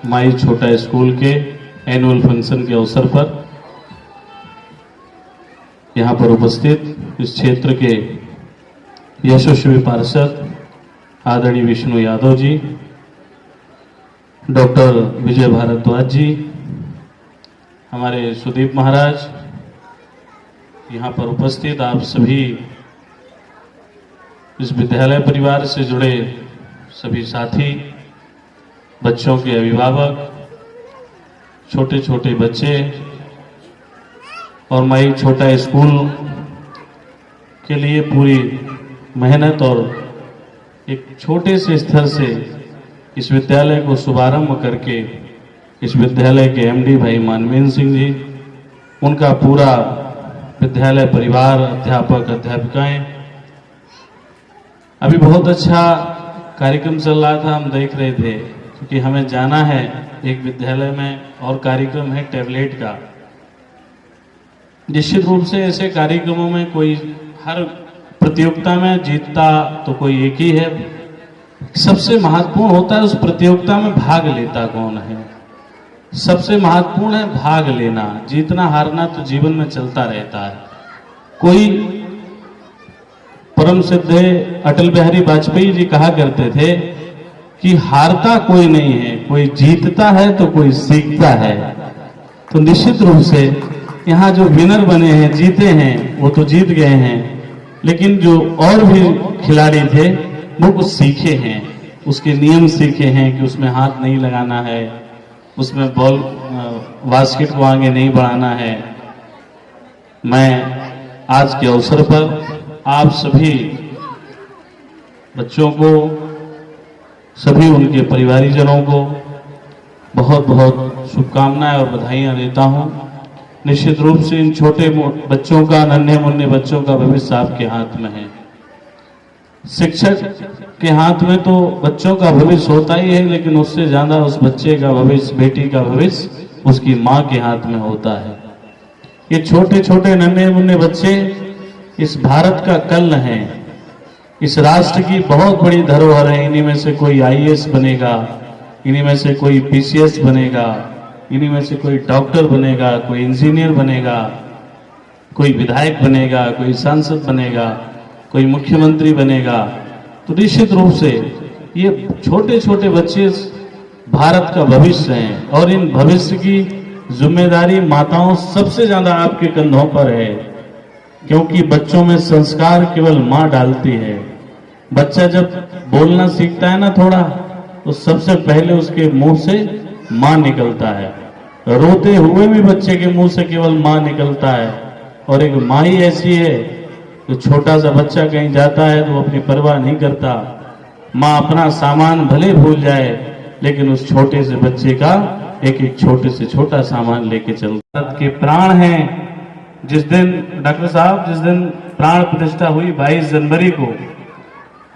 माई छोटा स्कूल के annual function के अवसर पर यहाँ पर उपस्थित इस क्षेत्र के यशस्वी पार्षद आदरणीय विष्णु यादव जी, डॉक्टर विजय भारद्वाज जी, हमारे सुदीप महाराज, यहाँ पर उपस्थित आप सभी इस विद्यालय परिवार से जुड़े सभी साथी, बच्चों के अभिभावक, छोटे छोटे बच्चे और माई छोटा स्कूल के लिए पूरी मेहनत और एक छोटे से स्तर से इस विद्यालय को शुभारंभ करके इस विद्यालय के एमडी भाई मानवेंद्र सिंह जी, उनका पूरा विद्यालय परिवार, अध्यापक अध्यापिकाएं, अभी बहुत अच्छा कार्यक्रम चल रहा था, हम देख रहे थे, क्योंकि हमें जाना है एक विद्यालय में और कार्यक्रम है टैबलेट का। निश्चित रूप से ऐसे कार्यक्रमों में कोई हर प्रतियोगिता में जीतता तो कोई एक ही है, सबसे महत्वपूर्ण होता है उस प्रतियोगिता में भाग लेता कौन है। सबसे महत्वपूर्ण है भाग लेना, जीतना हारना तो जीवन में चलता रहता है। कोई परम सिद्ध अटल बिहारी वाजपेयी जी कहा करते थे कि हारता कोई नहीं है, कोई जीतता है तो कोई सीखता है। तो निश्चित रूप से यहाँ जो विनर बने हैं, जीते हैं, वो तो जीत गए हैं, लेकिन जो और भी खिलाड़ी थे वो कुछ सीखे हैं, उसके नियम सीखे हैं कि उसमें हाथ नहीं लगाना है, उसमें बॉल बास्केट को आगे नहीं बढ़ाना है। मैं आज के अवसर पर आप सभी बच्चों को, सभी उनके परिवारीजनों को बहुत बहुत शुभकामनाएं और बधाइयां देता हूं। निश्चित रूप से इन छोटे बच्चों का, नन्हे मुन्ने बच्चों का भविष्य आपके हाथ में है। शिक्षक के हाथ में तो बच्चों का भविष्य होता ही है, लेकिन उससे ज्यादा उस बच्चे का भविष्य, बेटी का भविष्य उसकी माँ के हाथ में होता है। ये छोटे छोटे नन्हे मुन्ने बच्चे इस भारत का कल हैं, इस राष्ट्र की बहुत बड़ी धरोहर है। इन्हीं में से कोई आईएएस बनेगा, इन्हीं में से कोई पीसीएस बनेगा, इन्हीं में से कोई डॉक्टर बनेगा, कोई इंजीनियर बनेगा, कोई विधायक बनेगा, कोई सांसद बनेगा, कोई मुख्यमंत्री बनेगा। तो निश्चित रूप से ये छोटे छोटे बच्चे भारत का भविष्य हैं और इन भविष्य की जिम्मेदारी माताओं सबसे ज्यादा आपके कंधों पर है, क्योंकि बच्चों में संस्कार केवल माँ डालती है। बच्चा जब बोलना सीखता है ना थोड़ा, तो सबसे पहले उसके मुंह से माँ निकलता है। रोते हुए भी बच्चे के मुंह से केवल माँ निकलता है। और एक माँ ही ऐसी है, जो छोटा सा बच्चा कहीं जाता है तो अपनी परवाह नहीं करता। माँ अपना सामान भले भूल जाए, लेकिन उस छोटे से बच्चे का एक एक छोटे से छोटा सामान लेके चलता। भारत के प्राण हैं। जिस दिन डॉक्टर साहब, जिस दिन प्राण प्रतिष्ठा हुई 22 जनवरी को,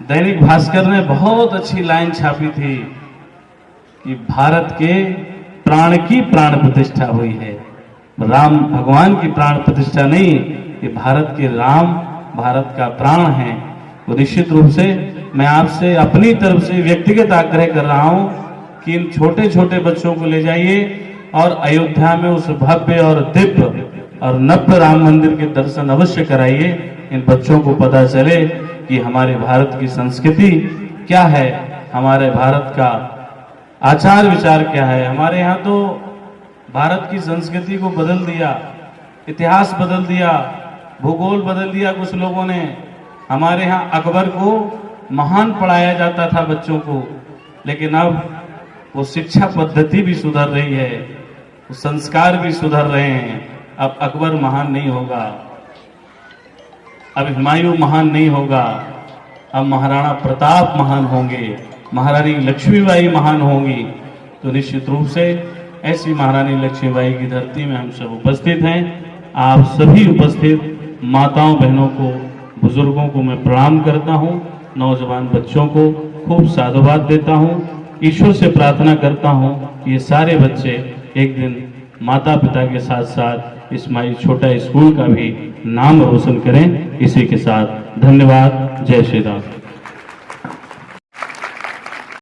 दैनिक भास्कर ने बहुत अच्छी लाइन छापी थी कि भारत के प्राण की प्राण प्रतिष्ठा हुई है। राम भगवान की प्राण प्रतिष्ठा नहीं, ये भारत के राम, भारत का प्राण है। तो निश्चित रूप से मैं आपसे अपनी तरफ से व्यक्तिगत आग्रह कर रहा हूं कि इन छोटे छोटे बच्चों को ले जाइए और अयोध्या में उस भव्य और दिव्य और नव्य राम मंदिर के दर्शन अवश्य कराइए। इन बच्चों को पता चले कि हमारे भारत की संस्कृति क्या है, हमारे भारत का आचार विचार क्या है। हमारे यहाँ तो भारत की संस्कृति को बदल दिया, इतिहास बदल दिया, भूगोल बदल दिया कुछ लोगों ने। हमारे यहाँ अकबर को महान पढ़ाया जाता था बच्चों को, लेकिन अब वो शिक्षा पद्धति भी सुधर रही है, वो संस्कार भी सुधर रहे हैं। अब अकबर महान नहीं होगा, अब हुमायूं महान नहीं होगा, अब महाराणा प्रताप महान होंगे, महारानी लक्ष्मीबाई महान होंगी। तो निश्चित रूप से ऐसी महारानी लक्ष्मीबाई की धरती में हम सब उपस्थित हैं। आप सभी उपस्थित माताओं, बहनों को, बुजुर्गों को मैं प्रणाम करता हूं। नौजवान बच्चों को खूब साधुवाद देता हूं। ईश्वर से प्रार्थना करता हूं कि ये सारे बच्चे एक दिन माता पिता के साथ साथ इस माई छोटा स्कूल का भी नाम रोशन करें। इसी के साथ धन्यवाद। जय श्री राम।